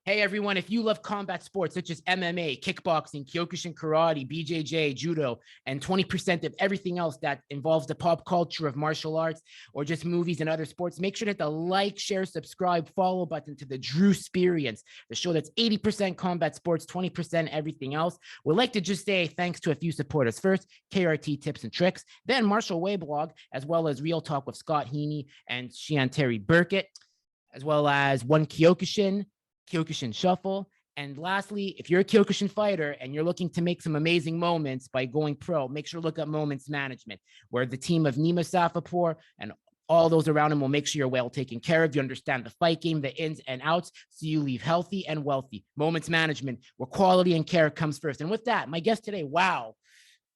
Hey, everyone, if you love combat sports such as MMA, kickboxing, Kyokushin karate, BJJ, judo, and 20% of everything else that involves the pop culture of martial arts or just movies and other sports, make sure to hit the like, share, subscribe, follow button to the Drewsperience, the show that's 80% combat sports, 20% everything else. We'd like to just say thanks to a few supporters. First, KRT Tips and Tricks, then Martial Way Blog, as well as Real Talk with Scott Heaney and Shian Terry Burkett, as well as One Kyokushin Shuffle. And lastly, if you're a Kyokushin fighter and you're looking to make some amazing moments by going pro, make sure to look at Moments Management, where the team of Nima Safapur and all those around him will make sure you're well taken care of. You understand the fight game, the ins and outs, so you leave healthy and wealthy. Moments Management, where quality and care comes first. And with that, my guest today, wow.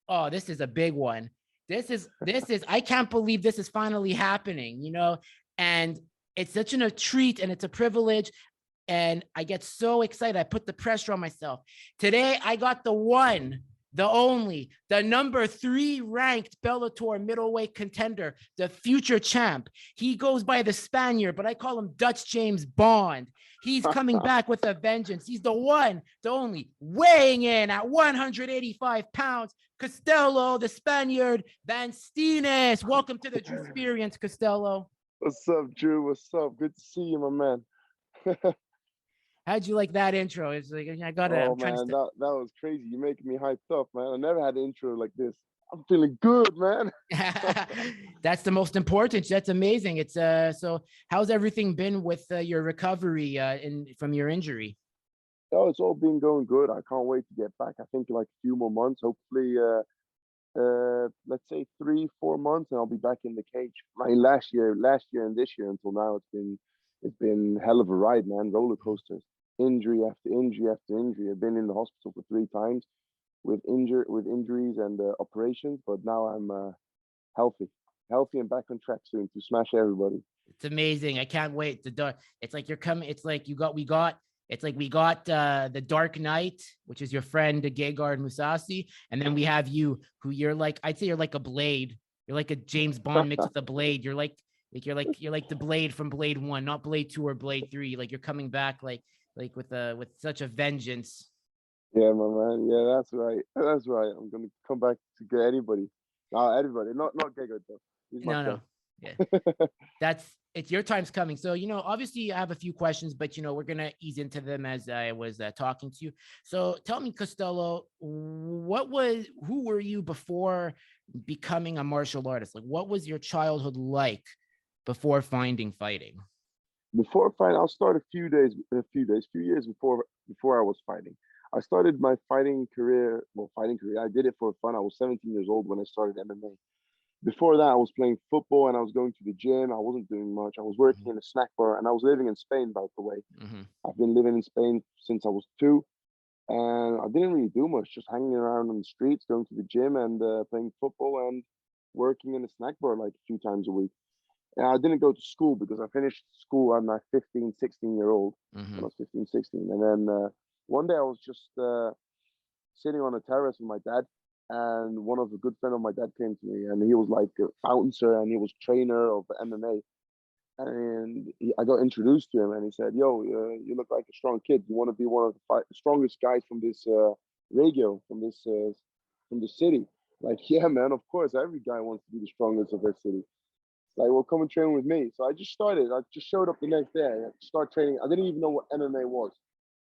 Oh, this is a big one. This is, I can't believe this is finally happening, and it's such a treat and it's a privilege. And I get so excited. I put the pressure on myself. Today, I got the one, the only, the number 3 ranked Bellator middleweight contender, the future champ. He goes by the Spaniard, but I call him Dutch James Bond. He's coming back with a vengeance. He's the one, the only, weighing in at 185 pounds, Costello, the Spaniard, Van Steenis. Welcome to the Drewsperience, Costello. What's up, Drew? What's up? Good to see you, my man. How'd you like that intro? It's like, I gotta. Oh man, that was crazy. You're making me hyped up, man. I never had an intro like this. I'm feeling good, man. That's the most important. That's amazing. It's so how's everything been with your recovery from your injury? Oh, it's all been going good. I can't wait to get back. I think like a few more months, hopefully let's say 3-4 months, and I'll be back in the cage. My last year and this year until now, it's been hell of a ride, man. Roller coasters, injury after injury after injury. I've been in the hospital for 3 times with injuries and operations, but now I'm healthy and back on track soon to smash everybody. It's amazing. I can't wait. It's like you're coming. It's like we got the Dark Knight, which is your friend Gegard Mousasi, and then we have you, who you're like, I'd say you're like a Blade. You're like a James Bond mixed with a Blade. You're like the Blade from Blade 1, not Blade 2 or Blade 3. Like you're coming back like with such a vengeance. Yeah, my man. Yeah, that's right. That's right. I'm gonna come back to get anybody. No, everybody. Not Gegard though. He's my friend. Yeah. It's your time's coming. So, obviously I have a few questions, but, we're going to ease into them as I was talking to you. So tell me, Costello, who were you before becoming a martial artist? Like, what was your childhood like before finding fighting? Before fighting, I'll start a few years before I was fighting. I started my fighting career. I did it for fun. I was 17 years old when I started MMA. Before that, I was playing football and I was going to the gym. I wasn't doing much. I was working in a snack bar, and I was living in Spain, by the way. I've been living in Spain since I was 2, and I didn't really do much, just hanging around on the streets, going to the gym and playing football and working in a snack bar like a few times a week. And I didn't go to school because I finished school at my 15, 16-year-old. When I was 15, 16. And then one day I was just sitting on a terrace with my dad, and one of the good friend of my dad came to me, and he was like a bouncer and he was trainer of MMA. And I got introduced to him, and he said, "Yo, you look like a strong kid. You want to be one of the strongest guys from this regio, from this city?" Like, yeah, man, of course, every guy wants to be the strongest of their city. Like, well, come and train with me. So I just started. I just showed up the next day. I started training. I didn't even know what MMA was.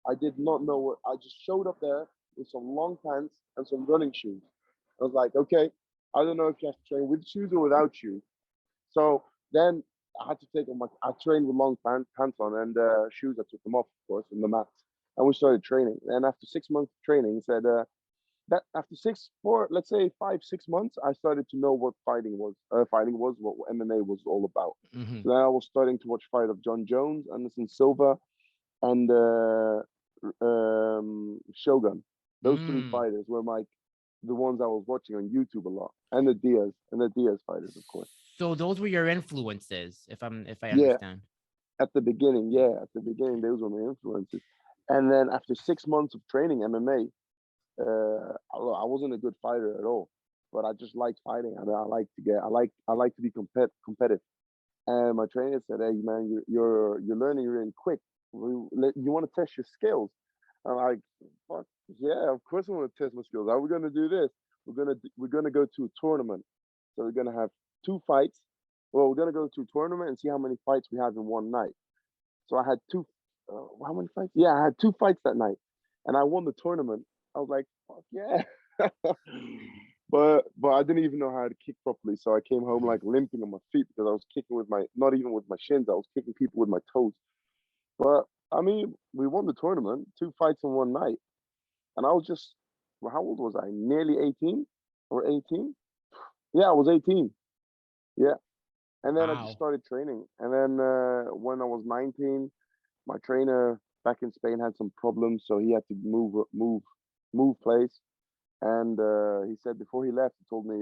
I did not know what. I just showed up there with some long pants and some running shoes. I was like, okay, I don't know if you have to train with shoes or without shoes. So then I had to take them. I trained with long pants on and shoes. I took them off, of course, on the mats, and we started training. And after 6 months of training, he said that after 5-6 months, I started to know what fighting was. What MMA was all about. So then I was starting to watch fight of John Jones, Anderson Silva, and Shogun. Those 3 fighters were the ones I was watching on YouTube a lot, and the Diaz fighters, of course. So those were your influences, if I understand. At the beginning, those were my influences. And then after 6 months of training MMA, I wasn't a good fighter at all, but I just liked fighting. I like to be competitive. And my trainer said, "Hey, man, you're learning really quick. you want to test your skills? I'm like, fuck yeah, of course I want to test my skills. How are we gonna do this? We're gonna go to a tournament. So we're gonna have two fights. Well, we're gonna go to a tournament and see how many fights we have in one night. So I had two. How many fights? Yeah, I had two fights that night, and I won the tournament. I was like, fuck yeah. But I didn't even know how to kick properly. So I came home like limping on my feet because I was kicking with my not even with my shins. I was kicking people with my toes. But I mean, we won the tournament, two fights in one night, and I was just, well, how old was I? Nearly 18 or 18? Yeah, I was 18. Yeah, and then I just Wow. started training. And then when I was 19, my trainer back in Spain had some problems, so he had to move place. And he said before he left, he told me,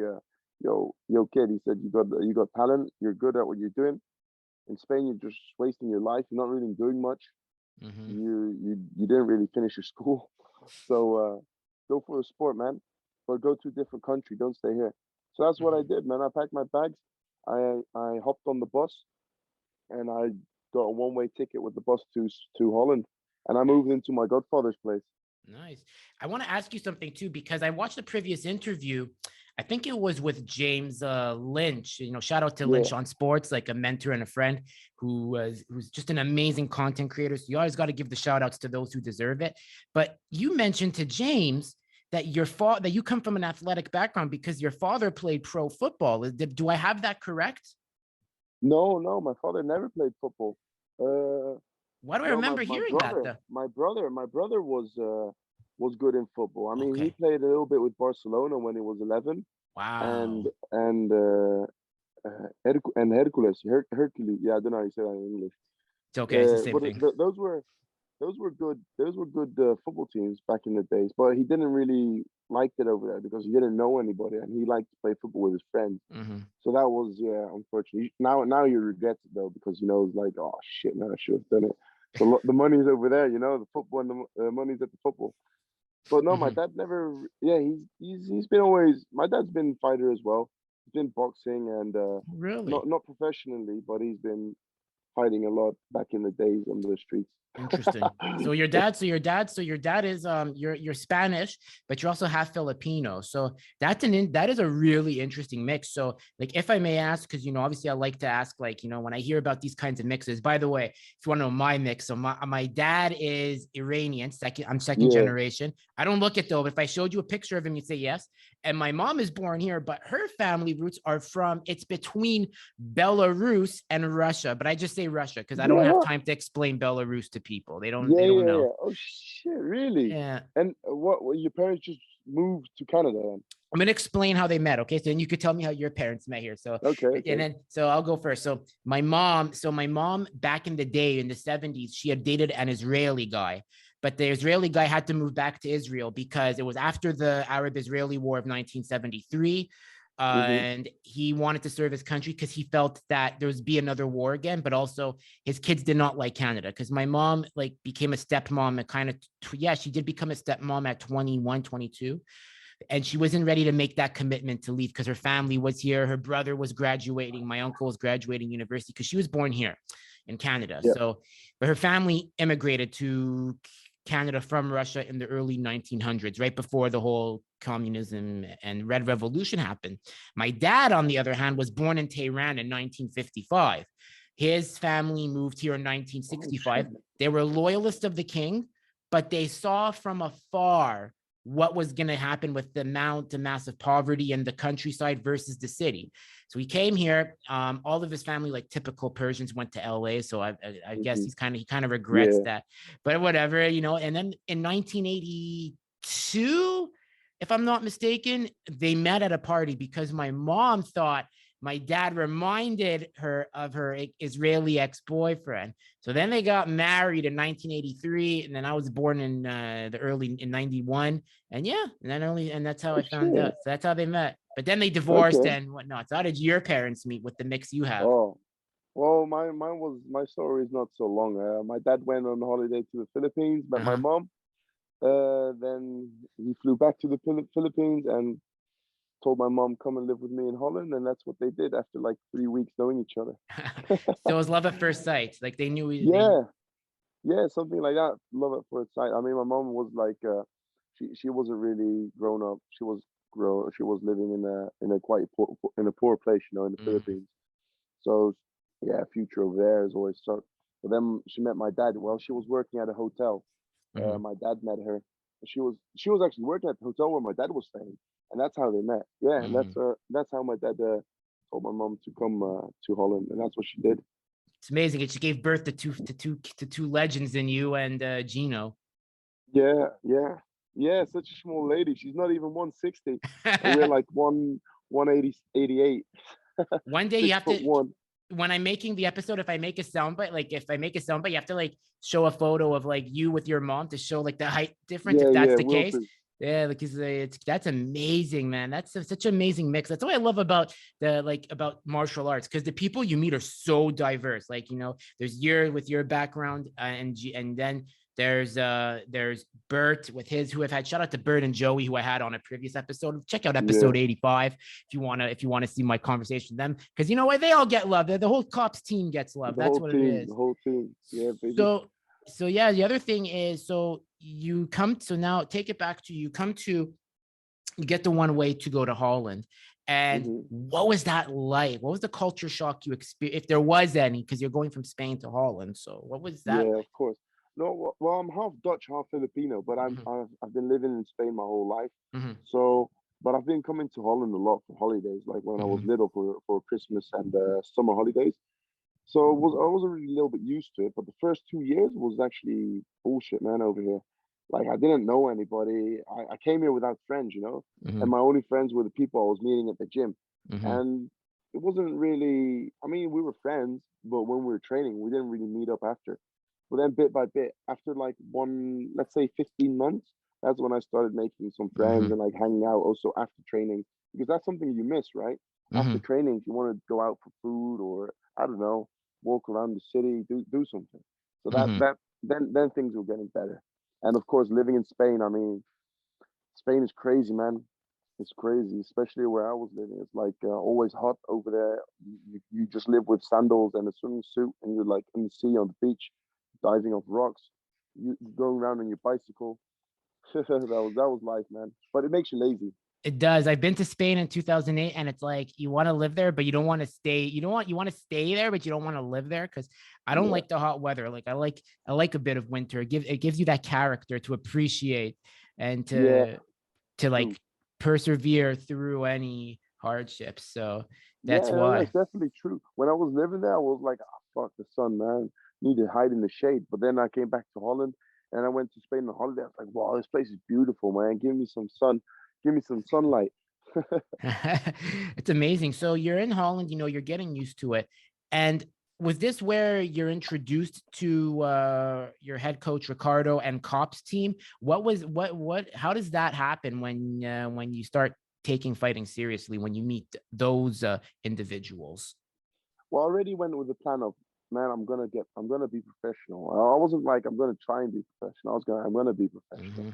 yo, kid," he said, you got talent. You're good at what you're doing. In Spain, you're just wasting your life. You're not really doing much. Hmm. You didn't really finish your school, so go for a sport, man. But go to a different country. Don't stay here. So that's what I Hmm. did, man. I packed my bags. I hopped on the bus and I got a one-way ticket with the bus to Holland, and I moved into my godfather's place. Nice. I want to ask you something too, because I watched the previous interview. I think it was with James Lynch. Shout out to Yeah, Lynch on Sports, like a mentor and a friend who's just an amazing content creator. So you always got to give the shout outs to those who deserve it. But you mentioned to James that that you come from an athletic background because your father played pro football. Do I have that correct? no, no, my father never played football. Uh, Why do I no, remember hearing that though? my brother was good in football. I mean, he Okay. played a little bit with Barcelona when he was 11, and Wow. Hercules, Hercules. Yeah, I don't know how you say that in English. It's okay. It's the same But thing. those were good football teams back in the days. But he didn't really like it over there because he didn't know anybody, and he liked to play football with his friends. Hmm. So that was, yeah, unfortunate. Now you regret it though because it's like, oh shit, man, I should have done it. The money's over there, the football and the money's at the football. But no, my Hmm. dad never. Yeah, he's been always. My dad's been fighter as well. He's been boxing and Really? not professionally, but he's been fighting a lot back in the days on the streets. Interesting. So your dad is you're Spanish, but you're also half Filipino. So that is a really interesting mix. So like if I may ask, because obviously I like to ask, like, when I hear about these kinds of mixes, by the way, if you want to know my mix, so my dad is Iranian, I'm second Yeah. generation. I don't look it though, but if I showed you a picture of him, you'd say yes. And my mom is born here, but her family roots are it's between Belarus and Russia, but I just say Russia because I don't have What? time to explain Belarus to people. They don't Yeah, they don't yeah, know. yeah. Oh shit, really? Yeah. And what your parents just moved to Canada then? I'm gonna explain how they met. Okay. So then you could tell me how your parents met here. So Okay, and okay. then so I'll go first. So my mom back in the day in the 70s, she had dated an Israeli guy, but the Israeli guy had to move back to Israel because it was after the Arab-Israeli War of 1973. Mm-hmm. And he wanted to serve his country because he felt that there would be another war again, but also his kids did not like Canada because my mom like became a stepmom and yeah, she did become a stepmom at 21, 22, and she wasn't ready to make that commitment to leave because her family was here, her brother was graduating, my uncle was graduating university because she was born here in Canada. Yeah. So but her family immigrated to Canada from Russia in the early 1900s, right before the whole communism and Red Revolution happened. My dad, on the other hand, was born in Tehran in 1955. His family moved here in Oh shit. 1965. They were loyalists of the king, but they saw from afar what was going to happen with the massive poverty in the countryside versus the city. So he came here. All of his family, like typical Persians, went to LA. So I guess Mm-hmm. he kind of regrets Yeah. that, but whatever. And then in 1982, if I'm not mistaken, they met at a party because my mom thought my dad reminded her of her Israeli ex-boyfriend. So then they got married in 1983, and then I was born in the early in 91, and yeah, and that's how Oh I found shit. out. So that's how they met. But then they divorced Okay. and whatnot. So how did your parents meet with the mix you have? Oh. Well, my story is not so long. My dad went on holiday to the Philippines, met my Uh-huh. mom. Then he flew back to the Philippines and told my mom come and live with me in Holland, and that's what they did after like 3 weeks knowing each other. So it was love at first sight. Like they knew they Yeah, Yeah, something like that. Love at first sight. I mean, my mom was like, she wasn't really grown up. She was living in a quite in a poor place, you know, in the Mhm, Philippines. So yeah, future over there is always so. But then she met my dad. Well, she was working at a hotel. mhm. My dad met her. She was actually working at the hotel where my dad was staying, and that's how they met. Yeah, and Mhm. that's how my dad told my mom to come to Holland, and that's what she did. It's amazing. It just gave birth to two legends in you and Gino. Yeah, yeah, yeah. Such a small lady. She's not even 160, and we're like 180, 88, One day you six have foot to, one. when I'm making the episode, if I make a soundbite, like if I make a soundbite, you have to like show a photo of like you with your mom to show like the height difference, if Yeah, that's yeah, the will case. do. Yeah, because that's amazing, man. That's such an amazing mix. That's what I love about about martial arts, because the people you meet are so diverse. Like, there's your with your background, and then there's Bert with his, who I've had. Shout out to Bert and Joey, who I had on a previous episode. Check out Yeah, episode 85 if you wanna see my conversation with them, because you know what, they all get love. The whole cops team gets love. the That's whole what it team, the is. whole team. Yeah, baby. So yeah, the other thing is, so now take it back to, you get the one way to go to Holland. And Hmm. what was that like? What was the culture shock you experienced, if there was any, because you're going from Spain to Holland? So what was that Yeah, like? of course. No, well, I'm half Dutch, half Filipino, but Mhm, I've been living in Spain my whole life. mhm, So, but I've been coming to Holland a lot for holidays, like when I was mhm, little for Christmas and summer holidays. So I was already a little bit used to it, but the first 2 years was actually bullshit, man, over here. Like I didn't know anybody. I came here without friends, you know, and mhm, my only friends were the people I was meeting at the gym. mhm, And it wasn't really, I mean, we were friends, but when we were training, we didn't really meet up after. But then bit by bit, after like let's say 15 months, that's when I started making some friends mhm, and like hanging out also after training, because that's something you miss, right? After mhm, training, if you want to go out for food or I don't know, walk around the city, do something. So mhm. then things were getting better. And of course, living in Spain, I mean, Spain is crazy, man. It's crazy, especially where I was living. It's like always hot over there. You just live with sandals and a swimming suit, and you're like in the sea on the beach, diving off rocks. You going around on your bicycle. That was life, man. But it makes you lazy. It does. I've been to Spain in 2008, and it's like you want to live there, but you don't want to stay. You want to stay there, but you don't want to live there, because I don't Yeah, like the hot weather. Like I like a bit of winter. It gives you that character to appreciate, and yeah, to true. like persevere through any hardships. So Yeah, that's no, that's why. definitely true. When I was living there, I was like, oh, fuck the sun, man. Need to hide in the shade. But then I came back to Holland and I went to Spain on holiday. I was like, wow, this place is beautiful, man. Give me some sun. Give me some sunlight. It's amazing. So you're in Holland, you're getting used to it. And was this where you're introduced to your head coach Ricardo and Cop's team? How does that happen when you start taking fighting seriously, when you meet those individuals? Well, I already went with the plan of, man, I'm gonna be professional. I wasn't like, I'm gonna try and be professional. I'm gonna be professional.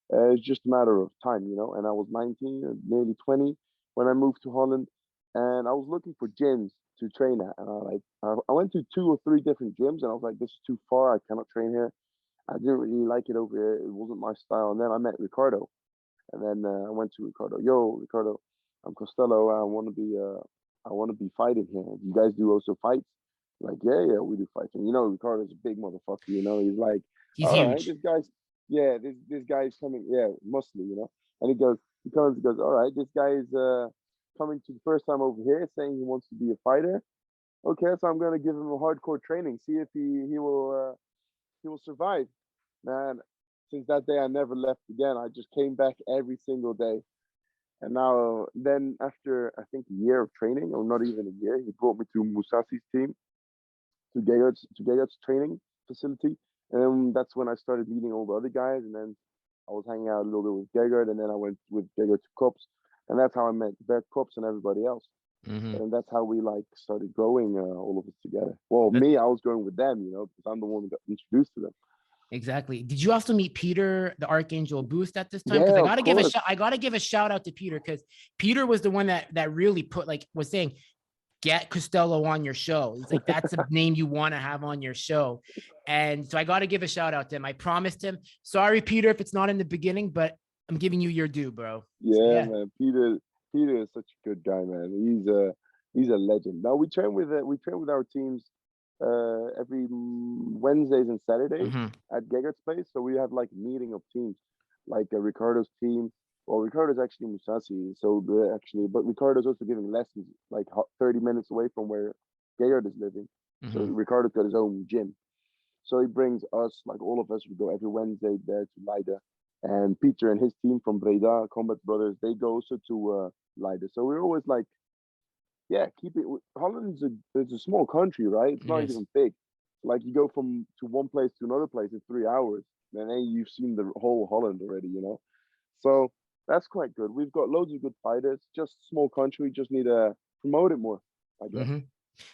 Hmm. It's just a matter of time, you know. And I was 19, nearly 20 when I moved to Holland, and I was looking for gyms to train at. And I went to two or three different gyms, and I was like, this is too far. I cannot train here. I didn't really like it over here. It wasn't my style. And then I met Ricardo, and then I went to Ricardo. Yo, Ricardo, I'm Costello. I want to be fighting here. Do you guys do also fights? Like, yeah, yeah, we do fights. And you know, Ricardo's a big motherfucker. You know, he's like, He's all right, huge. this guy's, yeah, this guy's coming, yeah, muscly, you know. And he goes, all right, this guy is coming to the first time over here, saying he wants to be a fighter. Okay, so I'm gonna give him a hardcore training, see if he will survive. Man, since that day I never left again. I just came back every single day. And now then after I think a year of training, or not even a year, he brought me to Musasi's team, to Gegard's training facility. And then that's when I started meeting all the other guys, and then I was hanging out a little bit with Gegard, and then I went with Gegard to Cops, and that's how I met Bert Cops and everybody else. Hmm. And that's how we like started growing all of us together. Well, me, I was going with them, you know, because I'm the one who got introduced to them. Exactly. Did you also meet Peter, the Archangel Boost, at this time? Because Yeah, of course. I gotta give a shout out to Peter, because Peter was the one that really was saying, get Costello on your show. He's like, that's a name you want to have on your show. And so I got to give a shout out to him. I promised him. Sorry, Peter, if it's not in the beginning, but I'm giving you your due, bro. So, Yeah, man. Peter is such a good guy, man. He's a legend. Now we train with our teams every Wednesdays and Saturdays hmm at Gegart's place. So we have like meeting of teams, like Ricardo's team. Well, Ricardo's actually Musasi, so but Ricardo's also giving lessons like 30 minutes away from where Gegard is living. So hmm Ricardo's got his own gym. So he brings us, like all of us, we go every Wednesday there to Leiden. And Peter and his team from Breda, Combat Brothers, they go also to Leiden. So we're always like, yeah, keep it. Holland is it's a small country, right? It's It not is. even big. Like you go from to one place to another place in 3 hours, and then you've seen the whole Holland already, you know. So that's quite good. We've got loads of good fighters. Just small country, just need to promote it more, I guess. hmm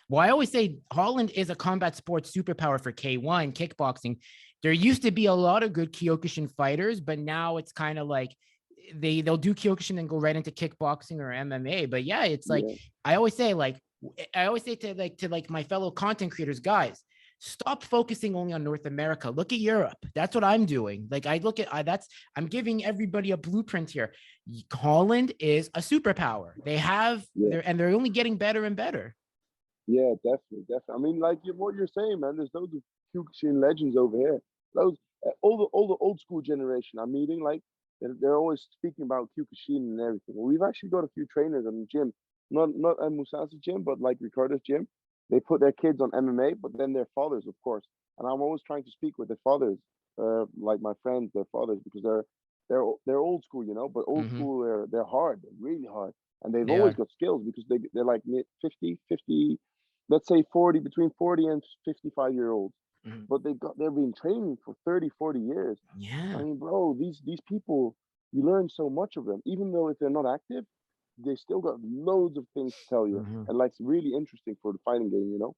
Well, I always say Holland is a combat sports superpower for K1 kickboxing. There used to be a lot of good Kyokushin fighters, but now it's kind of like they'll do Kyokushin and go right into kickboxing or MMA. But yeah, it's like Yeah, I always say to my fellow content creators, guys, stop focusing only on North America. Look at Europe. That's what I'm doing. Like I look at I'm giving everybody a blueprint here. Holland is a superpower. yeah. They're only getting better and better. Yeah, definitely, definitely. I mean, like what you're saying, man. There's loads of Kyokushin legends over here. Loads, all the old school generation I'm meeting, like they're always speaking about Kyokushin and everything. Well, we've actually got a few trainers in the gym, not at Musashi gym, but like Ricardo's gym. They put their kids on MMA, but then their fathers, of course. And I'm always trying to speak with their fathers, like my friends, their fathers, because they're old school, you know. But old hmm school, they're hard, they're really hard, and they've They always are. got skills because they're like 50, let's say 40, between 40 and 55-year olds, Mhm. but they've been training for 30, 40 years. I Yeah. mean, bro, these people, you learn so much of them, even though if they're not active, they still got loads of things to tell you, Mhm. and like it's really interesting for the fighting game, you know.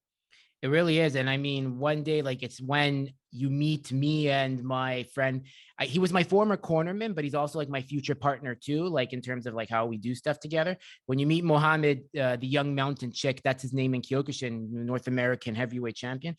It really is. And I mean, one day, like it's when you meet me and my friend. He was my former cornerman, but he's also like my future partner too, like in terms of like how we do stuff together. When you meet Mohammed, the young mountain chick, that's his name in Kyokushin, North American heavyweight champion.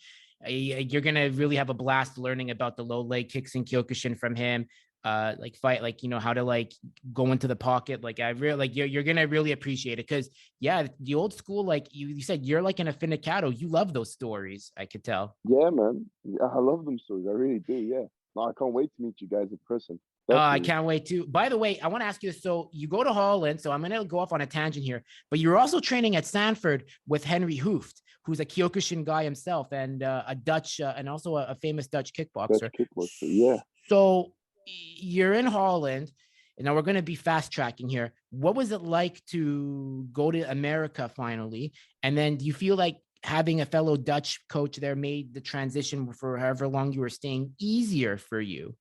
You're gonna really have a blast learning about the low leg kicks in Kyokushin from him. Like fight, like how to like go into the pocket. Like I really like you're gonna really appreciate it because yeah, the old school, like you said, you're like an affinicado. You love those stories. I could tell. Yeah, man. Yeah, I love them stories. I really do. Yeah. No, I can't wait to meet you guys in person. I Definitely. can't wait to. By the way, I want to ask you. So you go to Holland. So I'm going to go off on a tangent here, but you're also training at Sanford with Henry Hooft, who's a Kyokushin guy himself and a Dutch and also a famous Dutch Dutch kickboxer. kickboxer. Yeah. So you're in Holland, and now we're going to be fast tracking here. What was it like to go to America finally? And then do you feel like having a fellow Dutch coach there made the transition for however long you were staying easier for you?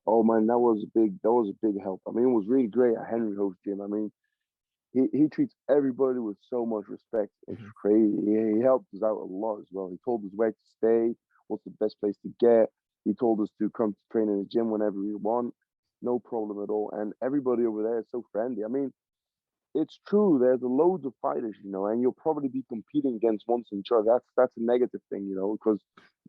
Oh man, that was a big help. I mean, it was really great at Henry Host Gym. I mean, he treats everybody with so much respect. It's Mhm. crazy. He helped us out a lot as well. He told us where to stay, what's the best place to get. He told us to come to train in the gym whenever we want, no problem at all. And everybody over there is so friendly. I mean, it's true. There's loads of fighters, you know, and you'll probably be competing against one each other. That's a negative thing, you know, because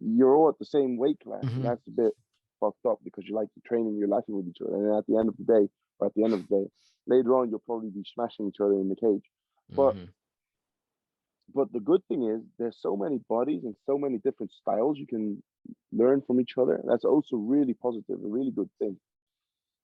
you're all at the same weight class, and Mhm. that's a bit fucked up because you like to training, you're laughing with each other, and then at the end of the day, or at the end of the day, later on, you'll probably be smashing each other in the cage. But Mhm. the good thing is there's so many bodies and so many different styles you can learn from each other. That's also really positive, a really good thing.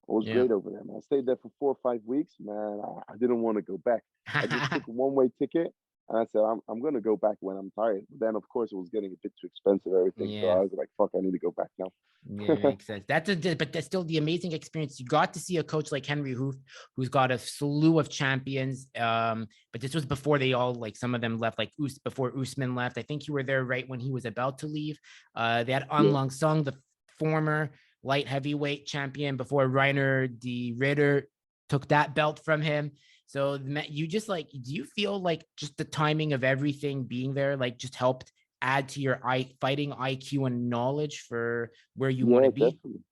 It was Yeah. great over there, man. I stayed there for 4 or 5 weeks, man. I didn't want to go back. I just took a one-way ticket, and I said I'm gonna go back when I'm tired. But then, of course, it was getting a bit too expensive, everything. So Yeah. I was like, fuck, I need to go back now. Yeah, makes sense. But that's still the amazing experience. You got to see a coach like Henry Hoof, who's got a slew of champions. But this was before they all like some of them left, like before Usman left. I think you were there right when he was about to leave. They had An Yeah, Lang Sung, the former light heavyweight champion, before Reiner de Ritter took that belt from him. So you just like, do you feel like just the timing of everything being there, like just helped add to your fighting IQ and knowledge for where you want yeah, to be? definitely,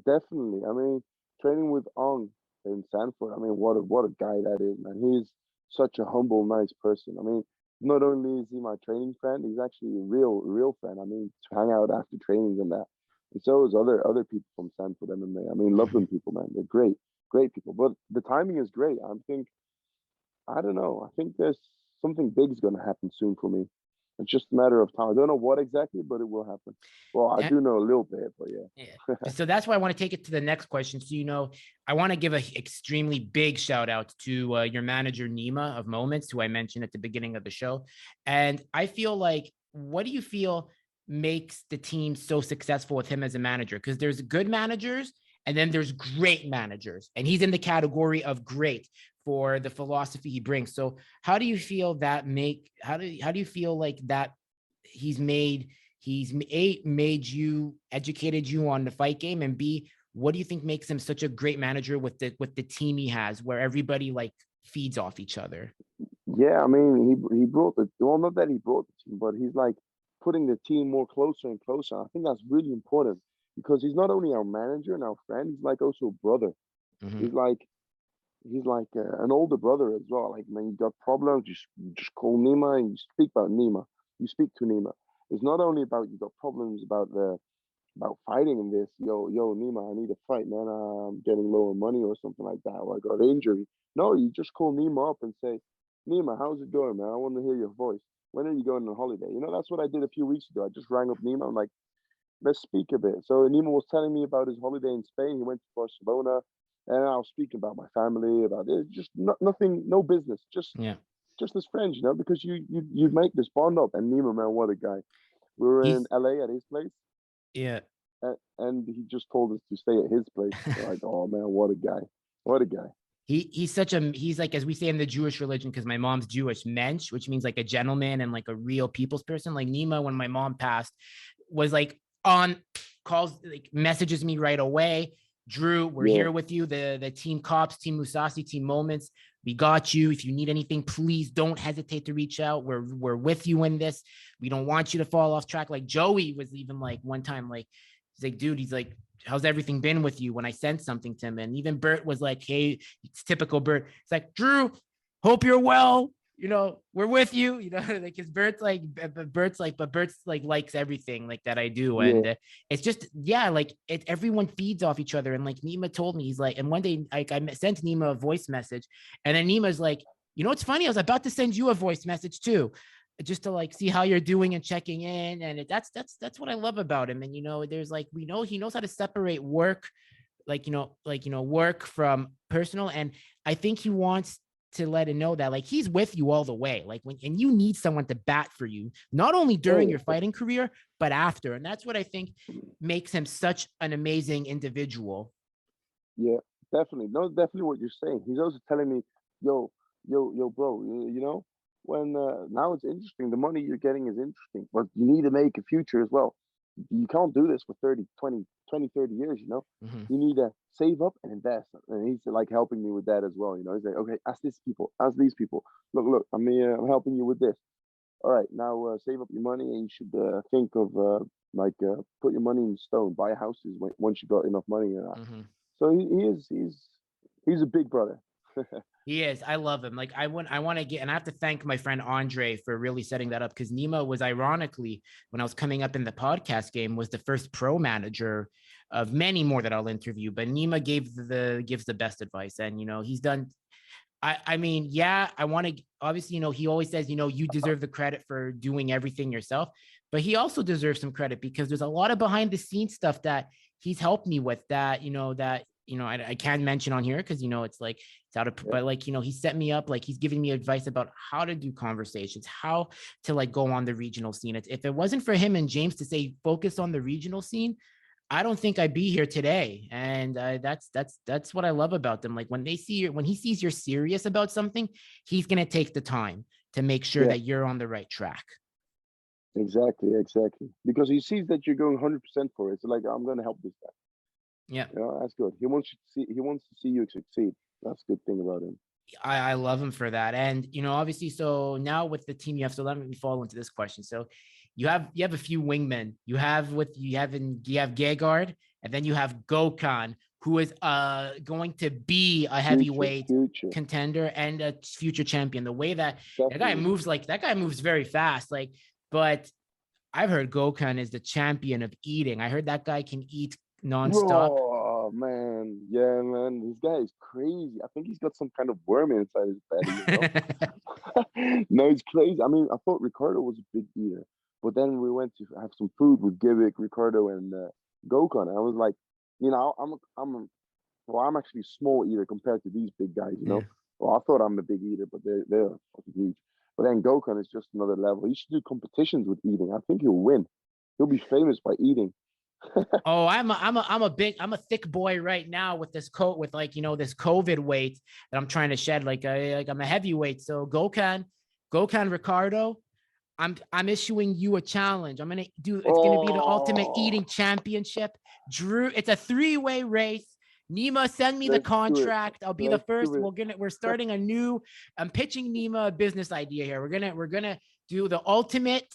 definitely. I mean, training with Ong in Sanford. I mean, what a guy that is, man. He's such a humble, nice person. I mean, not only is he my training friend, he's actually a real friend. I mean, to hang out after trainings and that. And so is other people from Sanford MMA. I mean, love them people, man. They're great people. But the timing is great. I don't know. I think there's something big is going to happen soon for me. It's just a matter of time. I don't know what exactly, but it will happen. Well, I do know a little bit, but yeah. Yeah. So that's why I want to take it to the next question. So, I want to give an extremely big shout out to your manager, Nima of Moments, who I mentioned at the beginning of the show. And I feel like, what do you feel makes the team so successful with him as a manager? Because there's good managers and then there's great managers, and he's in the category of great for the philosophy he brings. So how do you feel that how do you feel like that he's made you, educated you on the fight game, and B, what do you think makes him such a great manager with the team he has, where everybody like feeds off each other? Yeah, I mean, he brought not that he brought the team, but he's like putting the team more closer and closer. I think that's really important because he's not only our manager and our friend, he's like also a brother. Mm-hmm. He's like an older brother as well. Like, man, you got problems, just call Nima and you speak about Nima. You speak to Nima. It's not only about you got problems about fighting in this. Yo, Nima, I need a fight, man. I'm getting low on money or something like that, or I got an injury. No, you just call Nima up and say, Nima, how's it going, man? I want to hear your voice. When are you going on holiday? That's what I did a few weeks ago. I just rang up Nima. I'm like, let's speak a bit. So Nima was telling me about his holiday in Spain. He went to Barcelona, and I was speaking about my family, about it. Just nothing, no business. Just as friends, because you make this bond up. And Nima, man, what a guy. We were in LA at his place. Yeah. And he just told us to stay at his place. Like, oh man, what a guy. What a guy. He's like, as we say in the Jewish religion, because my mom's Jewish, mensch, which means like a gentleman and like a real people's person. Like Nima, when my mom passed, was like on calls, like messages me right away. Drew, we're here with you. The team cops, team Musasi, team Moments. We got you. If you need anything, please don't hesitate to reach out. We're with you in this. We don't want you to fall off track. Like Joey was even like one time, like, he's like, dude, he's like, how's everything been with you? When I sent something to him, and even Bert was like, hey, it's typical Bert. It's like, Drew, hope you're well. We're with you, like his Bert's like, but Bert's like likes everything like that I do. And it's just, like everyone feeds off each other. And like Nima told me, he's like, and one day I sent Nima a voice message, and then Nima's like, it's funny, I was about to send you a voice message too, just to like see how you're doing and checking in. And that's what I love about him. And there's like, we know he knows how to separate work, work from personal. And I think he wants to let him know that like he's with you all the way, like and you need someone to bat for you, not only during your fighting career but after. And that's what I think makes him such an amazing individual. Yeah, definitely. No, definitely what you're saying. He's also telling me, yo, bro, when now it's interesting, the money you're getting is interesting, but you need to make a future as well. You can't do this for 30 years. You need to save up and invest. And he's like helping me with that as well. He's like, okay, ask these people, look, I'm helping you with this. All right, now save up your money, and you should think of put your money in stone, buy houses once you got enough money. So he's a big brother. He is. I love him. Like I want to get, and I have to thank my friend Andre for really setting that up, because Nima was, ironically, when I was coming up in the podcast game, was the first pro manager of many more that I'll interview. But Nima gives the best advice, and he's done. I mean, I want to, obviously, he always says, you deserve the credit for doing everything yourself, but he also deserves some credit because there's a lot of behind the scenes stuff that he's helped me with that I can't mention on here because it's like it's out of, but like he set me up, like he's giving me advice about how to do conversations, how to like go on the regional scene. If it wasn't for him and James to say focus on the regional scene, I don't think I'd be here today. And that's what I love about them. Like when he sees you're serious about something, he's gonna take the time to make sure that you're on the right track. Exactly. Because he sees that you're going 100% for it. So like, I'm gonna help this guy. Yeah. That's good. He wants to see you succeed. That's a good thing about him. I love him for that. And obviously, so now with the team you have, so let me fall into this question. So you have a few wingmen. You have Gegard, and then you have Gokhan, who is going to be a heavyweight future contender and a future champion. The way that Definitely. that guy moves very fast. Like, but I've heard Gokhan is the champion of eating. I heard that guy can eat nonstop. Oh man, yeah, man, this guy is crazy. I think he's got some kind of worm inside his belly, you know? No, it's crazy. I mean, I thought Ricardo was a big eater, but then we went to have some food with Givic, Ricardo, and Gokhan. I was like, you know, I'm actually a small eater compared to these big guys, you know. Yeah. Well, I thought I'm a big eater, but they're fucking huge. But then Gokhan is just another level. He should do competitions with eating. I think he'll win. He'll be famous by eating. Oh, I'm a thick boy right now with this coat with like, you know, this COVID weight that I'm trying to shed. Like I'm a heavyweight. So Gokhan Ricardo, I'm issuing you a challenge. I'm gonna do. It's gonna be the Ultimate Eating Championship. Drew, it's a 3-way race. Nima, send me the contract. I'll be the first. We're starting a new. I'm pitching Nima a business idea here. We're gonna do the Ultimate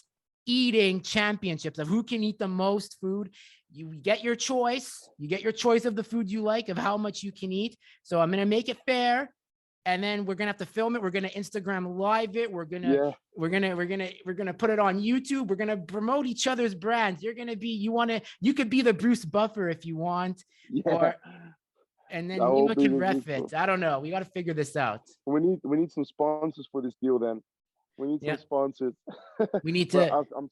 Eating Championships of who can eat the most food. You get your choice. You get your choice of the food you like, of how much you can eat. So I'm gonna make it fair. And then we're gonna have to film it. We're gonna Instagram live it. We're gonna put it on YouTube. We're gonna promote each other's brands. You could be the Bruce Buffer if you want, and then Nima can ref it. I don't know. We got to figure this out. We need some sponsors for this deal. Then we need some sponsors. We need to. I'm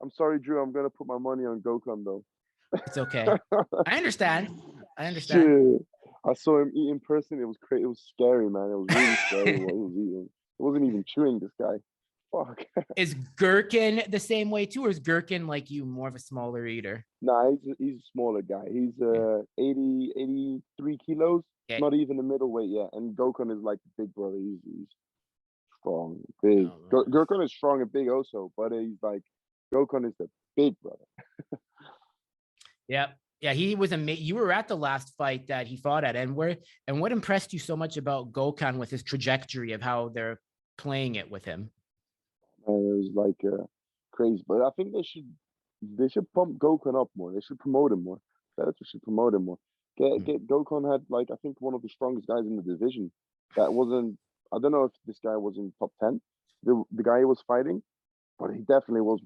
sorry, Drew. I'm gonna put my money on Gokhan though. It's okay. I understand. Shit. I saw him eat in person. It was crazy. It was scary, man. It was really scary what he was eating. It wasn't even chewing, this guy. Fuck. Is Gherkin the same way too, or is Gherkin like you, more of a smaller eater? Nah, he's a smaller guy. He's 83 kilos. Okay. Not even a middleweight yet. And Gokhan is like the big brother. He's strong, big. Gherkin is strong and big also, but he's like, Gokhan is the big brother. Yep. Yeah, he was amazing. You were at the last fight that he fought at, and what impressed you so much about Gokhan with his trajectory of how they're playing it with him? It was like crazy, but I think they should pump Gokhan up more. They should promote him more. Bellator should promote him more. Get Gokhan had like I think one of the strongest guys in the division. That wasn't. I don't know if this guy was in top 10. The guy he was fighting, but he definitely was.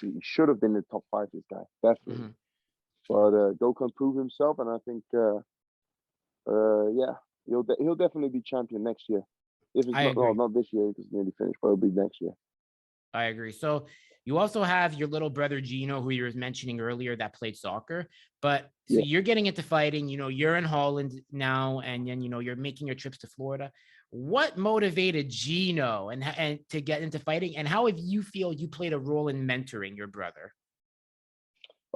He should have been in the top 5. This guy definitely. Mm-hmm. But Gokhan proved himself, and I think, he'll definitely be champion next year. If it's not this year because it's nearly finished, but it'll be next year. I agree. So you also have your little brother Gino, who you were mentioning earlier, that played soccer. But so you're getting into fighting. You know, you're in Holland now, and then you're making your trips to Florida. What motivated Gino and to get into fighting, and how have you feel you played a role in mentoring your brother?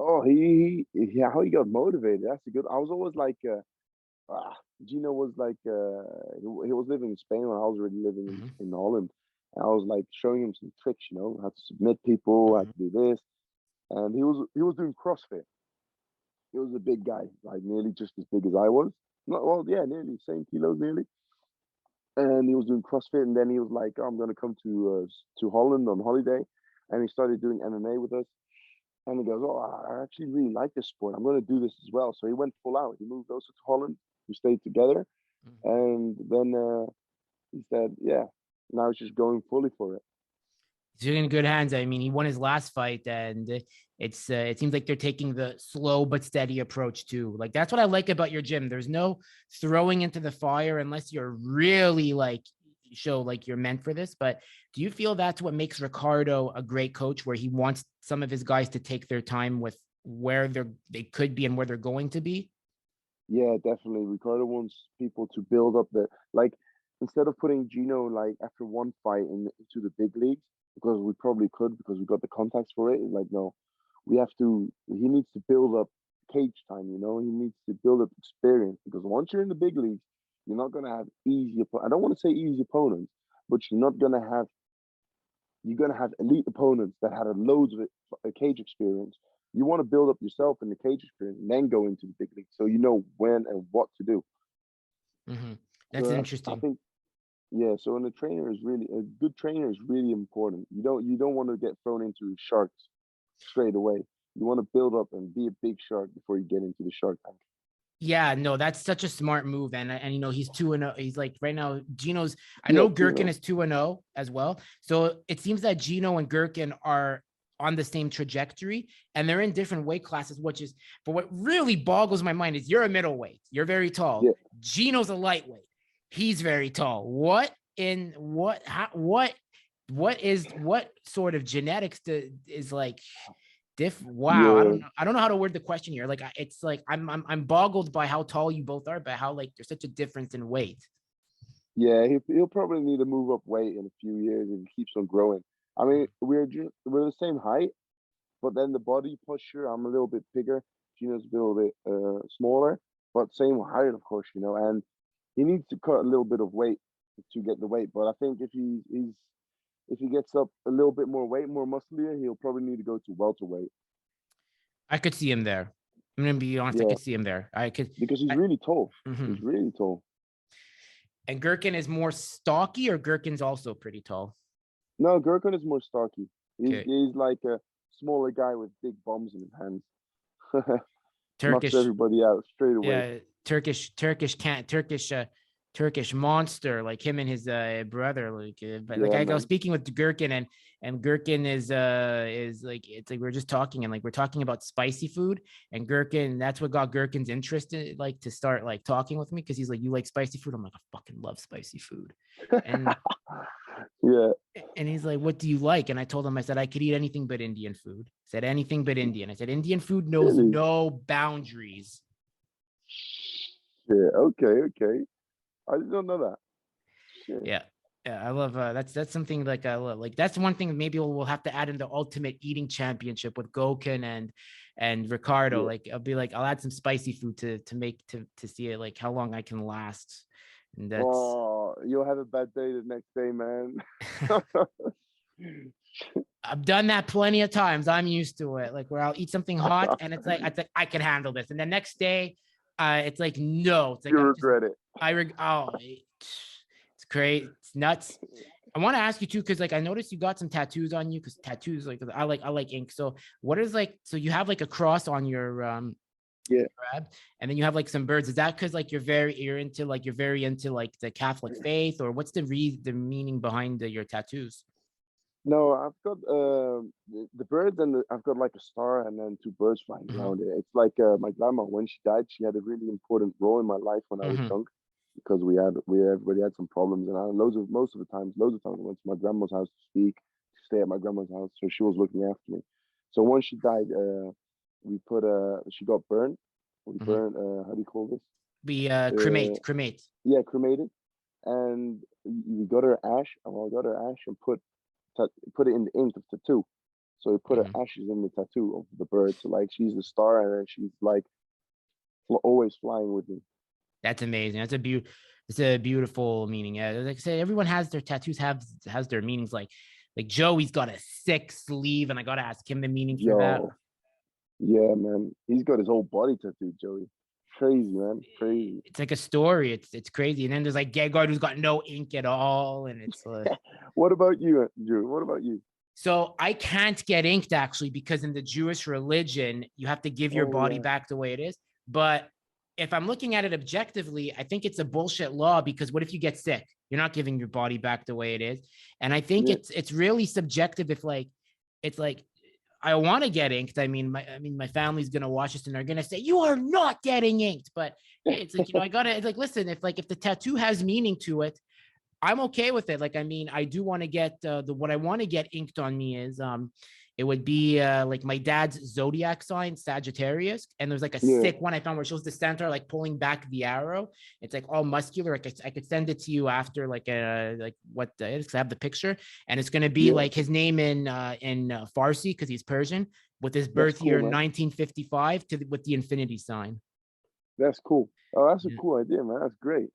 Oh, how he got motivated. That's a good. I was always like, Gino was like, he was living in Spain when I was already living in Holland. And I was like showing him some tricks, how to submit people, how to do this. And he was doing CrossFit. He was a big guy, like nearly just as big as I was. Nearly same kilos, nearly. And he was doing CrossFit, and then he was like, I'm gonna come to Holland on holiday, and he started doing MMA with us. And he goes, I actually really like this sport. I'm going to do this as well. So he went full out. He moved also to Holland. We stayed together. And then he said, now he's just going fully for it. He's in good hands. I mean, he won his last fight, and it seems like they're taking the slow but steady approach too. Like, that's what I like about your gym. There's no throwing into the fire unless you're really like show like you're meant for this. But do you feel that's what makes Ricardo a great coach, where he wants some of his guys to take their time with where they could be and where they're going to be? Yeah, definitely. Ricardo wants people to build up instead of putting Gino like after one fight into the big leagues, because we probably could because we got the contacts for it. Like, no, he needs to build up cage time, he needs to build up experience, because once you're in the big leagues, you're not going to have I don't want to say easy opponents, but you're going to have elite opponents that had loads of a cage experience. You want to build up yourself in the cage experience and then go into the big league, so you know when and what to do. Mm-hmm. That's interesting. I think, so a good trainer is really important. You don't want to get thrown into sharks straight away. You want to build up and be a big shark before you get into the shark tank. Yeah, no, that's such a smart move. And you know, he's 2-0. He's like right now, Gino's, I Yeah, know Gherkin 2-0. is 2-0 as well. So it seems that Gino and Gherkin are on the same trajectory and they're in different weight classes, which is, but what really boggles my mind is you're a middleweight. You're very tall. Yeah, Gino's a lightweight. He's very tall. What sort of genetics is like wow, yeah, I don't know how to word the question here. Like it's like I'm boggled by how tall you both are, but how like there's such a difference in weight. yeah. He'll probably need to move up weight in a few years if he keeps on growing. I mean, we're the same height, but then the body posture, I'm a little bit bigger. Gino's a little bit smaller, but same height, of course, you know. And he needs to cut a little bit of weight to get the weight. But I think if he gets up a little bit more weight, more muscular, he'll probably need to go to welterweight. I could see him there. I'm gonna be honest, I Yeah, could see him there. I could because he's really tall. mhm. He's really tall. And Gherkin is more stocky, or Gherkin's also pretty tall. No, Gurkhan is more stocky. Okay, He's like a smaller guy with big bombs in his hands. Knocks Turkish, everybody out straight away. yeah, Turkish monster, like him and his brother. Like, but like Yeah, I was man. speaking with Gherkin, and Gherkin is like, it's like we're just talking, and like we're talking about spicy food, and Gherkin, that's what got Gherkin's interested, like to start like talking with me, because he's like, you like spicy food? I'm like, I fucking love spicy food, and Yeah, and he's like, what do you like? And I told him, I said, I could eat anything but Indian food. I said, anything but Indian. I said, Indian food knows really. no boundaries. Yeah, okay, okay. I don't know that. Shit. Yeah. Yeah, I love that's something like I love. Like that's one thing maybe we'll have to add in the ultimate eating championship with Gokin and Ricardo. Yeah. Like I'll be like, I'll add some spicy food to make to see it, like how long I can last. And that's Oh, you'll have a bad day the next day, man. I've done that plenty of times. I'm used to it. Like where I'll eat something hot and it's like I can handle this. And the next day, it's like no, it's like You I'm just regret it. it's great. It's nuts. I want to ask you too, because like I noticed you got some tattoos on you, because tattoos, like I like ink. So what is like, so you have like a cross on your Yeah. grab, and then you have like some birds. Is that because like you're very into like the Catholic faith, or what's the meaning behind your tattoos? No, I've got the birds and I've got like a star and then two birds flying Hmm. around it. It's like my grandma when she died, she had a really important role in my life when I was Hmm. young because we everybody had some problems and I most of the times I went to my grandma's house to speak, to stay at my grandma's house, so she was looking after me. So once she died, we put she got burned. We Hmm. burned how do you call this? We Uh, cremate. yeah, cremated, and we got her ash. I got her ash and put it in the ink of tattoo. So we put her Hmm. ashes in the tattoo of the bird. So like she's the star, and then she's like always flying with me. That's amazing. It's a beautiful meaning. Yeah, like I say, everyone has their tattoos has their meanings. Like Joey's got a sick sleeve, and I gotta ask him the meaning for that. Yo, yeah, man, he's got his whole body tattooed, Joey. Crazy, man, crazy. It's like a story. It's crazy. And then there's like Gegard who's got no ink at all, and it's like What about you, Drew? What about you? so I can't get inked actually, because in the Jewish religion you have to give your Oh body yeah, back the way it is. But if I'm looking at it objectively, I think it's a bullshit law, because what if you get sick? You're not giving your body back the way it is. And I think yeah, it's really subjective. If like it's like I want to get inked. My family's gonna watch this and they're gonna say you are not getting inked. But it's like, I gotta, it's like, listen, if the tattoo has meaning to it, I'm okay with it. Like, I do want to get what I want to get inked on me is it would be like my dad's zodiac sign, Sagittarius, and there's like a yeah, sick one I found where it shows the centaur like pulling back the arrow. It's like all muscular. I could send it to you after, like like what it is, 'cause I have the picture, and it's gonna be yeah. like his name in Farsi, because he's Persian, with his That's birth cool, year man. 1955 with the infinity sign. That's cool. Oh, that's a Yeah. cool idea, man. That's great.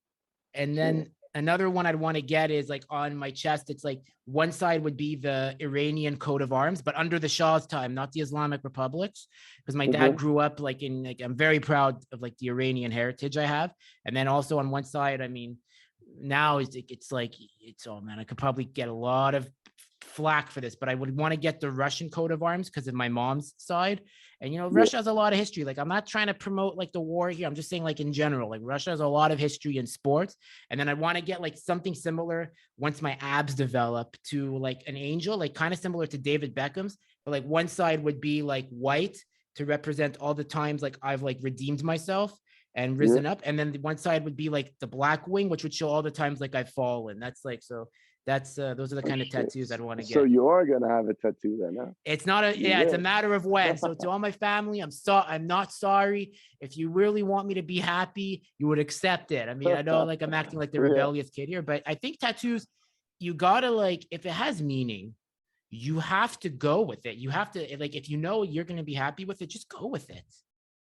And Shit. then another one I'd want to get is like on my chest. It's like one side would be the Iranian coat of arms, but under the Shah's time, not the Islamic republics. Because my dad Uh-huh. grew up like in like, I'm very proud of like the Iranian heritage I have. And then also on one side, now it's like, oh man, I could probably get a lot of flack for this, but I would want to get the Russian coat of arms because of my mom's side. And, Yeah. Russia has a lot of history. Like, I'm not trying to promote like the war here. I'm just saying, like, in general, like, Russia has a lot of history in sports. And then I want to get like something similar once my abs develop to like an angel, like kind of similar to David Beckham's, but like one side would be like white to represent all the times like I've like redeemed myself and risen up. And then the one side would be like the black wing, which would show all the times like I've fallen. That's like, so that's those are the kind of tattoos I'd want to get. So you are gonna have a tattoo then, huh? It's not it's a matter of when. So to all my family, I'm not sorry. If you really want me to be happy, you would accept it. I mean, I know like I'm acting like the rebellious kid here, but I think tattoos, you gotta like, if it has meaning, you have to go with it. You have to, like, if you're gonna be happy with it, just go with it.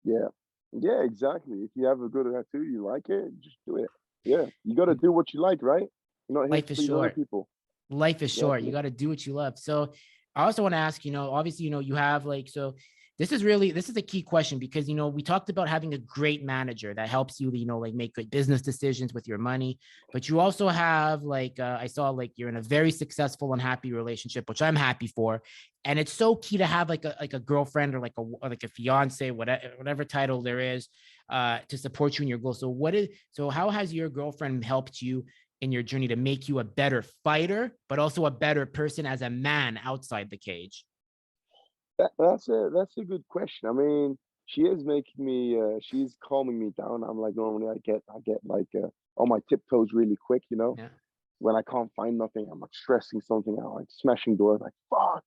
Yeah, exactly. If you have a good tattoo, you like it, just do it. Yeah, you got to do what you like, right? You're not here to please other people. Life is short. You got to do what you love. So I also want to ask, obviously, you have like, so this is a key question because, we talked about having a great manager that helps you, like make good business decisions with your money, but you also have like, I saw like you're in a very successful and happy relationship, which I'm happy for. And it's so key to have like a girlfriend or like a fiance, whatever title there is, to support you in your goals. So how has your girlfriend helped you in your journey to make you a better fighter, but also a better person as a man outside the cage? That's a good question. I mean, she is making me she's calming me down. I'm like, normally I get like on my tiptoes really quick, Yeah. when I can't find nothing, I'm like stressing something out, like smashing doors, like fuck.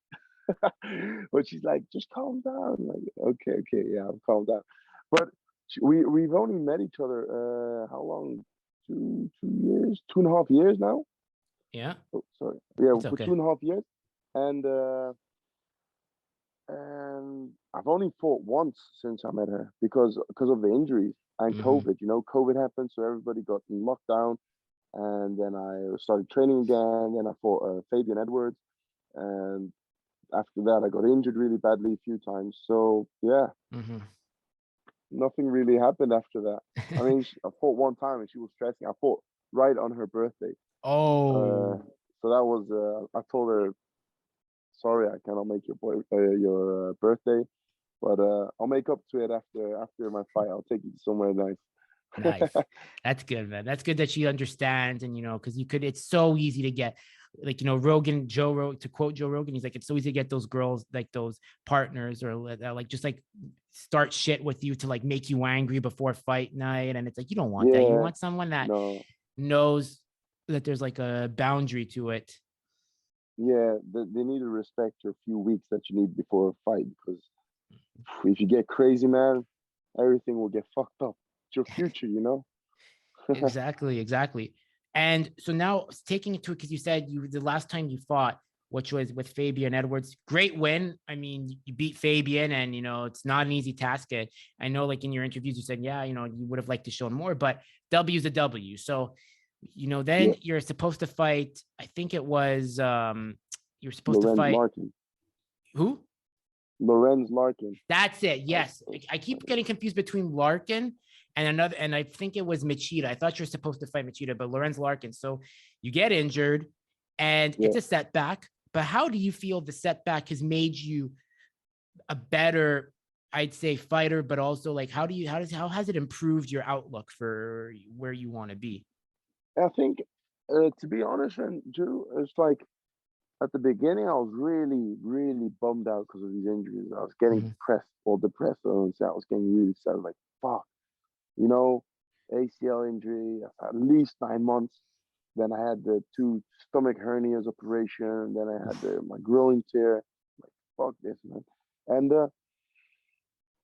But she's like, just calm down. I'm like, okay, yeah, I'm calmed down. But we've only met each other how long? 2 years, 2.5 years now. Yeah. Oh, sorry. Yeah, It's for okay. 2.5 years. And I've only fought once since I met her because of the injuries and COVID. COVID happened, so everybody got in lockdown, and then I started training again. Then I fought Fabian Edwards, and after that I got injured really badly a few times. So yeah, nothing really happened after that. I mean, I fought one time and she was stressing. I fought right on her birthday. Oh. So that was I told her, sorry, I cannot make your birthday, but I'll make up to it after my fight. I'll take you somewhere nice. Nice. That's good, man. That's good that she understands. And, because it's so easy to get like, to quote Joe Rogan, he's like, it's so easy to get those girls, like those partners or like, just like start shit with you to like make you angry before fight night. And it's like, you don't want that. You want someone that knows that there's like a boundary to it. Yeah, they need to respect your few weeks that you need before a fight, because if you get crazy, man, everything will get fucked up. It's your future, Exactly. And so now taking it to it, because you said the last time you fought, which was with Fabian Edwards, great win. I mean, you beat Fabian, and it's not an easy task. I know, like in your interviews, you said, you would have liked to show more, but W is a W. So then you're supposed to fight. I think it was you're supposed to fight Larkin. Who? Lorenz Larkin. That's it. Yes, I keep getting confused between Larkin and another, and I think it was Machida. I thought you're supposed to fight Machida, but Lorenz Larkin. So you get injured, and it's a setback. But how do you feel the setback has made you a better, I'd say, fighter? But also, like, how has it improved your outlook for where you want to be? I think, to be honest, and Drew, it's like at the beginning, I was really, really bummed out because of these injuries. I was getting depressed. I was getting really sad. I was like, fuck, ACL injury, at least 9 months. Then I had the 2 stomach hernias operation. Then I had my groin tear. Like, fuck this, man. And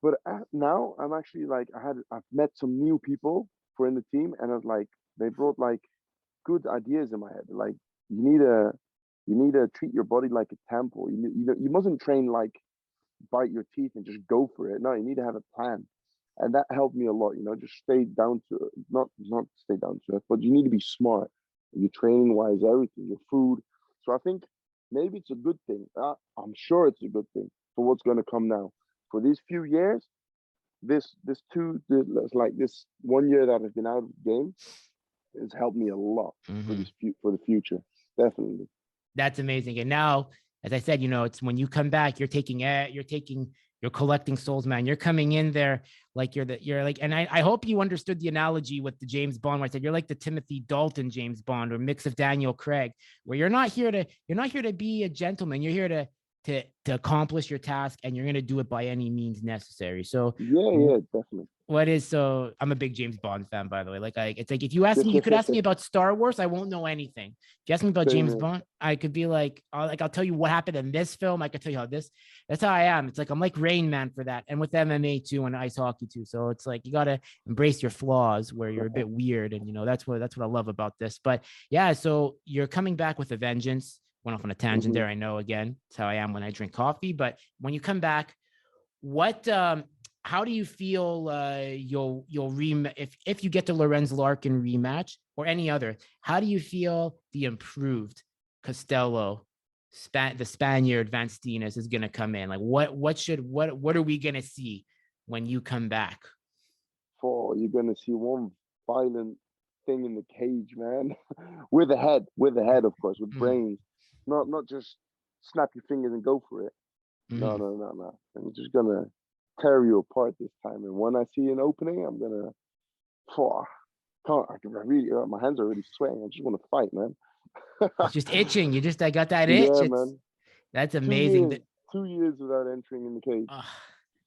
but now I'm actually like, I've met some new people for in the team, and it's like they brought like good ideas in my head. Like, you need to treat your body like a temple. You mustn't train like bite your teeth and just go for it. No, you need to have a plan, and that helped me a lot. Just stay down to not stay down to it, but you need to be smart. Your training wise, everything, your food. So I think maybe it's a good thing. I'm sure it's a good thing for what's going to come now. For these few years, this 1 year that I've been out of the game has helped me a lot for the future. Definitely. That's amazing. And now, as I said, it's when you come back, you're collecting souls, man. You're coming in there like you're like, and I hope you understood the analogy with the James Bond, where I said you're like the Timothy Dalton James Bond or mix of Daniel Craig, where you're not here to be a gentleman. You're here to accomplish your task, and you're going to do it by any means necessary. So Yeah, definitely. I'm a big James Bond fan, by the way. It's like, if you ask me, you could ask me about Star Wars, I won't know anything. If you ask me about James Bond, I could be like, I'll tell you what happened in this film. I could tell you that's how I am. It's like, I'm like Rain Man for that. And with MMA too, and ice hockey too. So it's like, you got to embrace your flaws where you're a bit weird. And that's what I love about this. But yeah, so you're coming back with a vengeance. Went off on a tangent there. I know, again, it's how I am when I drink coffee, but when you come back, how do you feel you'll if you get the Lorenz Larkin rematch or any other? How do you feel the improved Costello, the Spaniard Van Steenis is going to come in? Like, what are we going to see when you come back? You're going to see one violent thing in the cage, man. with a head, of course, with brains, not just snap your fingers and go for it. No. I'm just gonna tear you apart this time. And when I see an opening, I'm gonna. My hands are already sweating. I just want to fight, man. It's just itching. I got that itch. Yeah, man. That's amazing. 2 years without entering in the cage.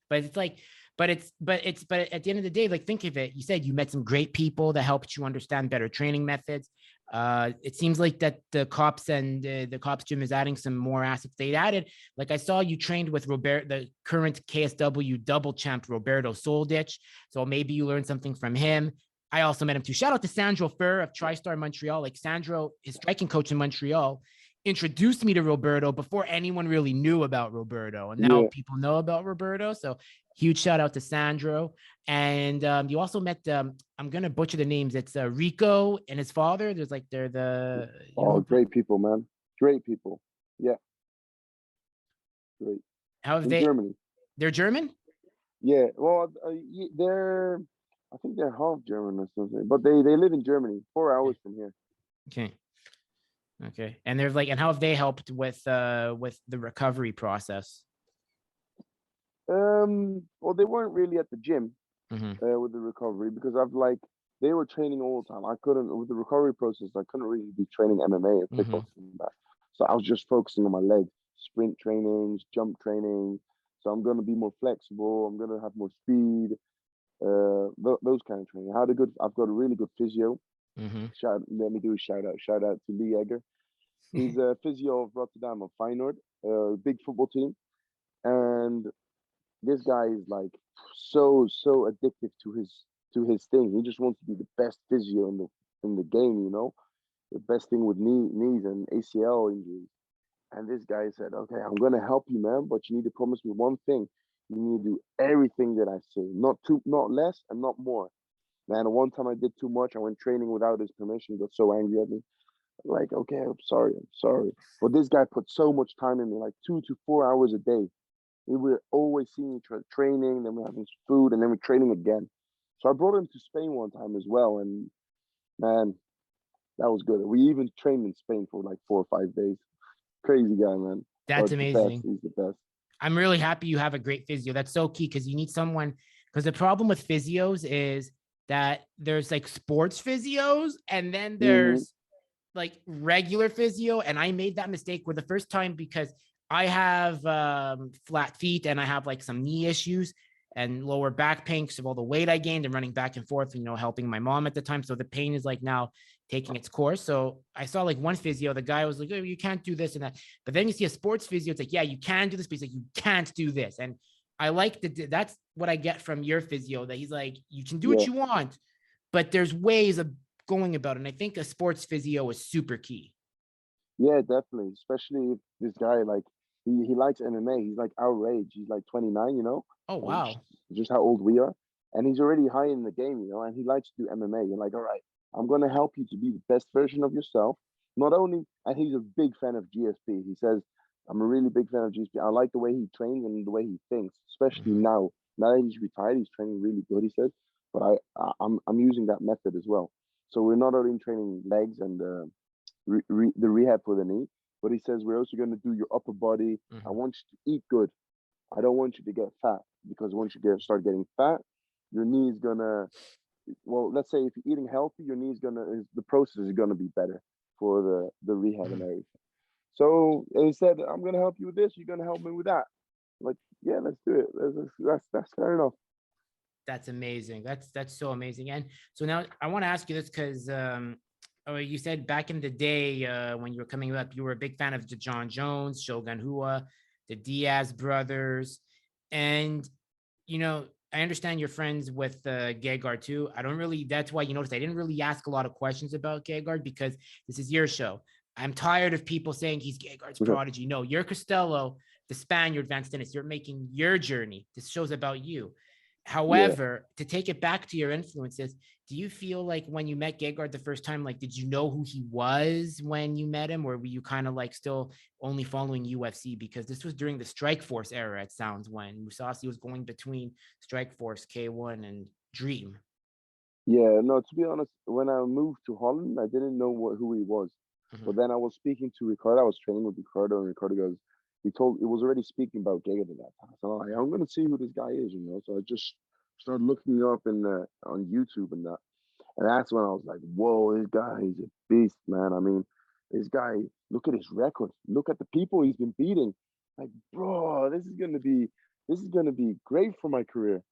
But it's like, but at the end of the day, like, think of it. You said you met some great people that helped you understand better training methods. It seems like that the cops and the cops gym is adding some more assets. They added, like, I saw you trained with the current KSW double champ, Roberto Soldich. So maybe you learned something from him. I also met him too. Shout out to Sandro Fur of TriStar Montreal. Like, Sandro, his striking coach in Montreal, introduced me to Roberto before anyone really knew about Roberto. And now people know about Roberto. So huge shout out to Sandro. And you also met, I'm going to butcher the names. It's Rico and his father. They're great people, man. Great people. Yeah. Great. How have Germany. They're German? Yeah. Well, I think they're half German or something, but they live in Germany, 4 hours from here. Okay. And there's and how have they helped with the recovery process? Well, they weren't really at the gym with the recovery, because they were training all the time. I couldn't, with the recovery process, I couldn't really be training MMA or kickboxing and that. So I was just focusing on my legs, sprint trainings, jump training. So I'm going to be more flexible. I'm going to have more speed, those kind of training. I've got a really good physio. Let me do a shout out to Lee Egger. He's a physio of Rotterdam, of Feyenoord, big football team. And this guy is like so addictive to his thing. He just wants to be the best physio in the game, the best thing with knees and ACL injuries. And this guy said, okay, I'm going to help you, man, but you need to promise me one thing. You need to do everything that I say, not less and not more. Man, one time I did too much. I went training without his permission. He got so angry at me. I'm like, okay, I'm sorry. But this guy put so much time in me, like 2 to 4 hours a day. We were always seeing each other training, then we're having food, and then we're training again. So I brought him to Spain one time as well. And man, that was good. We even trained in Spain for like 4 or 5 days. Crazy guy, man. That's amazing. He's the best. I'm really happy you have a great physio. That's so key, because you need someone, because the problem with physios is that there's like sports physios, and then there's like regular physio. And I made that mistake where the first time, because I have flat feet and I have like some knee issues and lower back pain because of all the weight I gained and running back and forth, helping my mom at the time. So the pain is like now taking its course. So I saw like one physio, the guy was like, oh, you can't do this and that. But then you see a sports physio, it's like, yeah, you can do this, but he's like, you can't do this. And I like that's what I get from your physio, that he's like, you can do what you want, but there's ways of going about it. And I think a sports physio is super key. Yeah, definitely. Especially if this guy, like, he likes MMA. He's like our age. He's like 29, Oh, wow. Just how old we are. And he's already high in the game, and he likes to do MMA. You're like, all right, I'm going to help you to be the best version of yourself. Not only, and he's a big fan of GSP. He says, I'm a really big fan of GSP. I like the way he trains and the way he thinks, especially now. Now that he's retired, he's training really good, he says. But I'm using that method as well. So we're not only training legs and the rehab for the knee, but he says we're also going to do your upper body. I Mhm. want you to eat good. I don't want you to get fat, because once you start getting fat, your knee is gonna, well, let's say if you're eating healthy, your knee's gonna, the process is gonna be better for the rehab and Mhm. everything. So he said, I'm gonna help you with this. You're gonna help me with that. Like, yeah, let's do it. That's fair enough. That's amazing. That's so amazing. And so now I want to ask you this because you said back in the day when you were coming up, you were a big fan of the John Jones, Shogun Hua, the Diaz brothers, and you know I understand you're friends with Gegard too. I don't really. That's why you notice I didn't really ask a lot of questions about Gegard because this is your show. I'm tired of people saying he's Gegard's prodigy. No, you're Costello, the Spaniard Van Steenis. You're making your journey. This show's about you. Yeah. However, to take it back to your influences, do you feel like when you met Gegard the first time, like, did you know who he was when you met him, or were you kind of like still only following UFC? Because this was during the Strike Force era, it sounds, when Musasi was going between Strike Force, K1, and Dream. Yeah, no, to be honest, when I moved to Holland, I didn't know who he was. Mhm. But then I was speaking to Ricardo. I was training with Ricardo, and Ricardo goes, he was already speaking about Gegard at that time. So I'm like, I'm gonna see who this guy is, you know. So I just started looking up in on YouTube and that, and that's when I was like, whoa, this guy is a beast, man. I mean, this guy, look at his record, look at the people he's been beating. Like, bro, this is gonna be great for my career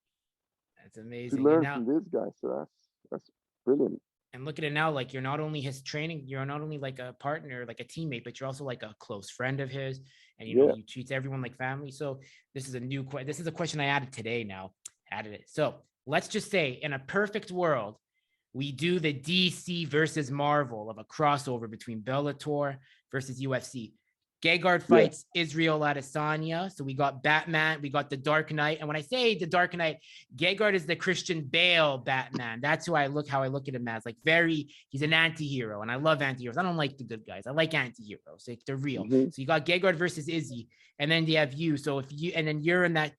That's to amazing. And learn now, from this guy. So that's brilliant. and look at it now, like you're not only his training, you're not only like a partner, like a teammate, but you're also like a close friend of his. And you know, Yeah. you treat everyone like family. So this is a new question. This is a question I added today now. Added it. So let's just say in a perfect world, we do the DC versus Marvel of a crossover between Bellator versus UFC. Gegard Yeah. fights Israel Adesanya. So we got Batman, we got the Dark Knight. And when I say the Dark Knight, Gegard is the Christian Bale Batman. That's how I look at him as. Like he's an anti-hero. And I love anti-heroes. I don't like the good guys. I like anti-heroes. Like they're real. Hmm. So you got Gegard versus Izzy. And then you have you. So if you and then you're in that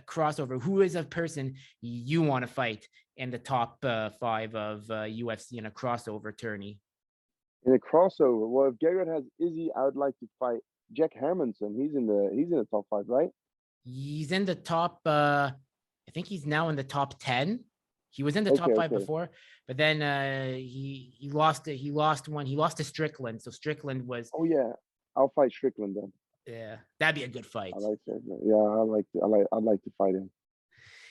crossover, who is a person you want to fight in the top 5 of UFC in a crossover tourney? In a crossover, well, if Gegard has Izzy, I would like to fight Jack Hermanson. He's in the top five, right? He's in the top. I think he's now in the top 10. He was in the Okay, top 5 okay. before, but then he lost it. He lost one. He lost to Strickland. So Strickland was, Oh yeah, I'll fight Strickland then. yeah, that'd be a good I fight. like Strickland. Yeah, I'd like to fight him.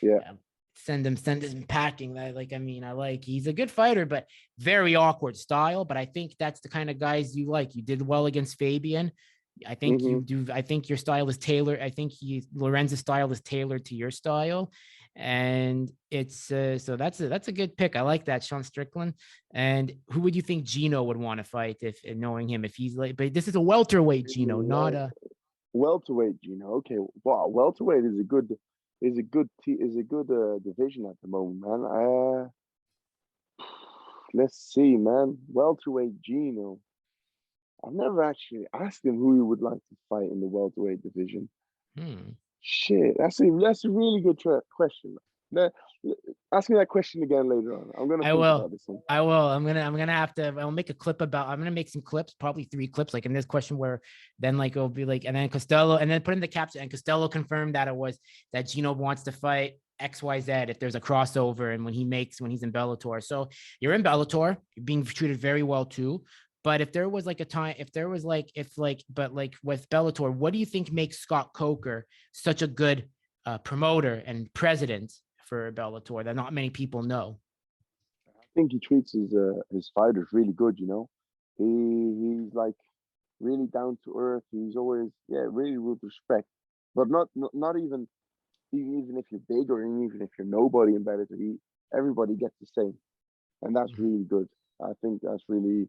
Yeah. Yeah, send him packing. I mean, he's a good fighter, but very awkward style. But I think that's the kind of guys you like. You did well against Fabian. I think you Hmm. do. I think your style is tailored. I think Lorenz's style is tailored to your style, and it's so that's a good pick. I like that, Sean Strickland. And who would you think Gino would want to fight if knowing him if he's like? But this is a welterweight Gino, not a. Welterweight, Gino. Okay, wow, welterweight is a good division at the moment, man. Let's see, man. Welterweight Gino. I've never actually asked him who he would like to fight in the welterweight division. Hmm. Shit, that's a really good question. Now, ask me that question again later on. I'm gonna I think will. about this one. I will. I'm gonna have to. I'll make a clip about. I'm gonna make some clips, probably 3 clips, like in this question, where then like it'll be like, and then Costello, and then put in the caption, and Costello confirmed that it was that Gino wants to fight XYZ if there's a crossover, and when he's in Bellator. So you're in Bellator, you're being treated very well too. But if there was like a time, if there was like, if like, but like with Bellator, what do you think makes Scott Coker such a good promoter and president for Bellator that not many people know? I think he treats his fighters really good. You know, he's like really down to earth. He's always, yeah, really with respect, but not even if you're big or even if you're nobody in Bellator, everybody gets the same, and that's really good. I think that's really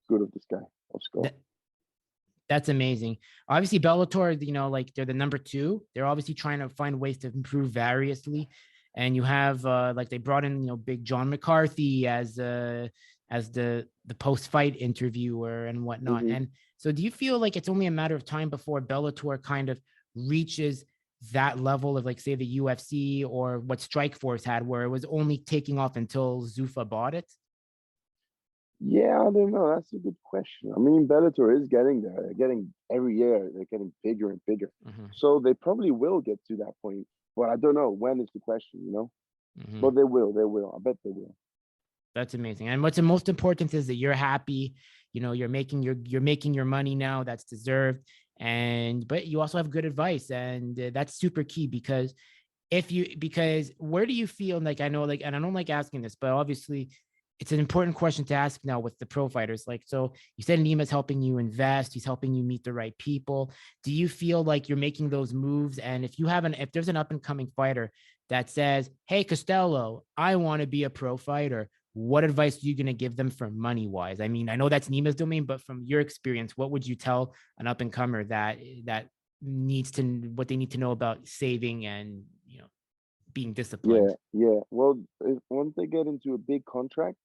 good of this guy, of Scott. That, that's amazing. Obviously, Bellator, you know, like they're the number 2. They're obviously trying to find ways to improve variously. And you have like they brought in, you know, big John McCarthy as the post-fight interviewer and whatnot. Hmm. And so do you feel like it's only a matter of time before Bellator kind of reaches that level of like say the UFC or what Strikeforce had, where it was only taking off until Zuffa bought it? Yeah, I don't know. That's a good question. I mean, Bellator is getting there. They're getting every year. They're getting bigger and bigger. Hmm. So they probably will get to that point. But I don't know when is the question. Hmm. But they will. They will. I bet they will. That's amazing. And what's the most important is that you're happy. You're making your money now. That's deserved. And but you also have good advice, and that's super key because because where do you feel like I know like and I don't like asking this, but obviously it's an important question to ask now with the pro fighters. Like, so you said Nima's helping you invest, he's helping you meet the right people. Do you feel like you're making those moves? And if there's an up and coming fighter that says, hey, Costello, I want to be a pro fighter, what advice are you going to give them for money wise? I mean, I know that's Nima's domain, but from your experience, what would you tell an up and comer that needs to what they need to know about saving and being disciplined? Yeah, yeah. Well, once they get into a big contract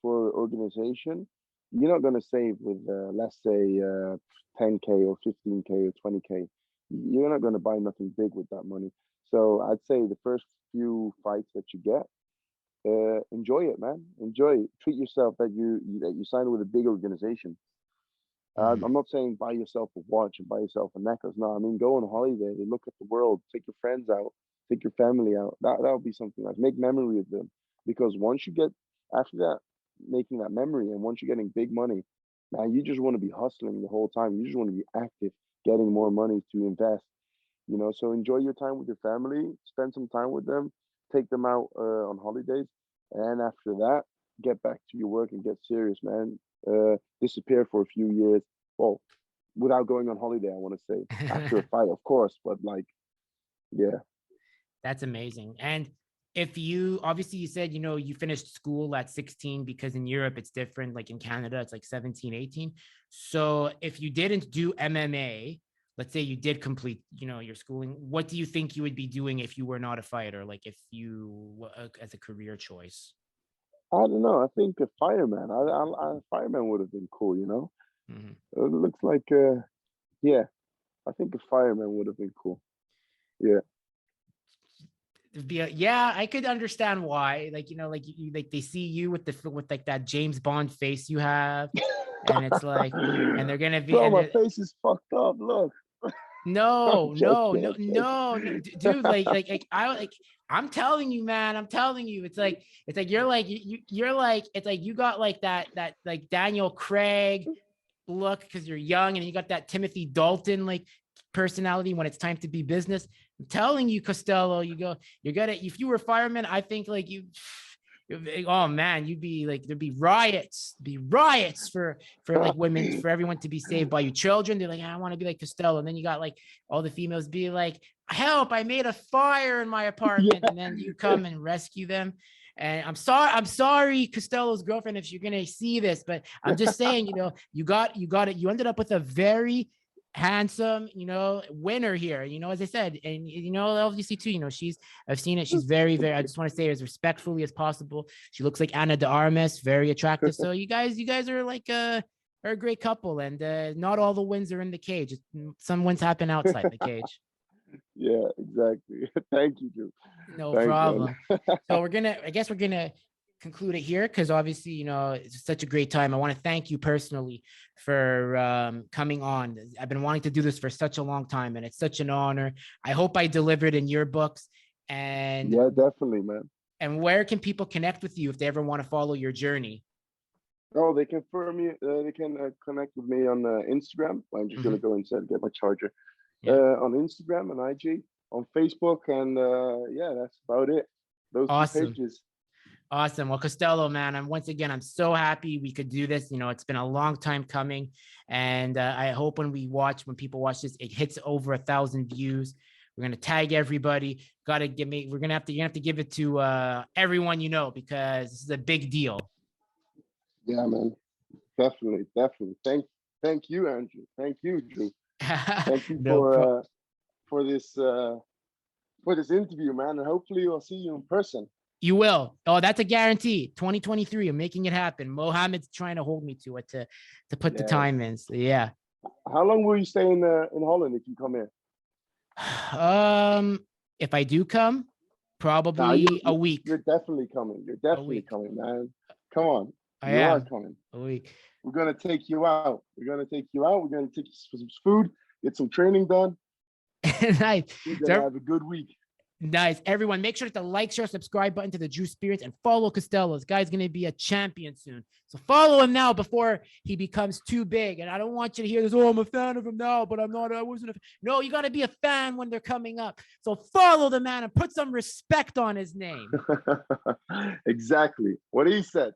for organization, you're not gonna save with let's say 10K or 15K or 20K. You're not gonna buy nothing big with that money. So I'd say the first few fights that you get, enjoy it, man. Enjoy it. Treat yourself that you sign with a big organization. Mhm. I'm not saying buy yourself a watch and buy yourself a necklace. No, I mean go on holiday, look at the world, take your friends out, take your family out. That would be something nice. Make memory of them, because once you get after that, making that memory, and once you're getting big money, man, you just want to be hustling the whole time. You just want to be active, getting more money to invest. So enjoy your time with your family, spend some time with them, take them out on holidays, and after that, get back to your work and get serious, man. Disappear for a few years. Well, without going on holiday, I want to say after a fight, of course, but like, yeah, That's amazing. And if you obviously you said, you finished school at 16 because in Europe it's different. Like in Canada, it's like 17, 18. So if you didn't do MMA, let's say you did complete, your schooling, what do you think you would be doing if you were not a fighter? Like if you as a career choice? I don't know. I think a fireman. A fireman would have been cool. Mhm. It looks like, yeah, I think a fireman would have been cool. Yeah. Yeah, I could understand why. Like, like they see you with with like that James Bond face you have, and it's like, and they're gonna be, Bro, and my they're, face is fucked up. Look, I'm no, no, joking. no, I'm joking. no, no, dude, I'm telling you, man, I'm telling you, it's like you're like, it's like you got like that like Daniel Craig look because you're young, and you got that Timothy Dalton like personality when it's time to be business. I'm telling you, Costello, you're gonna, if you were a fireman, I think like oh man, you'd be like, there'd be riots for like women, for everyone to be saved by you. Children, they're like, I want to be like Costello. And then you got like all the females be like, help, I made a fire in my apartment. Yeah. And then you come and rescue them. And I'm sorry, Costello's girlfriend, if you're gonna see this, but I'm just saying, you got it. You ended up with a very handsome, winner here. As I said, and obviously too, I've seen it. She's very, very. I just want to say as respectfully as possible. She looks like Anna de Armas, very attractive. So you guys are like are a great couple, and not all the wins are in the cage. Some wins happen outside the cage. Yeah, exactly. Thank you, Drew. No Thanks, man. problem. So I guess we're gonna conclude it here because obviously, it's such a great time. I want to thank you personally for coming on. I've been wanting to do this for such a long time, and it's such an honor. I hope I delivered in your books. And Yeah, definitely, man. and where can people connect with you if they ever want to follow your journey? Oh, they can they can connect with me on Instagram. I'm just gonna Mhm. go inside and get my charger. Yeah. On Instagram and IG, on Facebook, and yeah, that's about it. Those two Awesome. pages. Awesome. Well, Costello, man, I'm so happy we could do this. It's been a long time coming, and I hope when people watch this, it hits over 1,000 views. We're gonna tag everybody. Gotta give me. You're gonna have to give it to everyone because this is a big deal. Yeah, man. Definitely, definitely. Thank you, Andrew. Thank you, Drew. Thank you No problem. for this interview, man. And hopefully, we'll see you in person. You will. Oh, that's a guarantee. 2023. I'm making it happen. Mohammed's trying to hold me to it to put the Yes. time in. So yeah. How long will you stay in Holland if you come here? If I do come, Nah, probably a week. you're definitely coming. You're A definitely week. coming, man. Come on. I You are am. coming. A week. We're gonna take you out. We're gonna take you out. We're gonna take you for some food, get some training done. Nice. You're gonna have a good week. Nice. Everyone, make sure to like, share, subscribe button to the Drewsperience and follow Costello. This guy's going to be a champion soon. So follow him now before he becomes too big. And I don't want you to hear this, oh, I'm a fan of him now, but I wasn't a fan. No, you got to be a fan when they're coming up. So follow the man and put some respect on his name. Exactly what he said.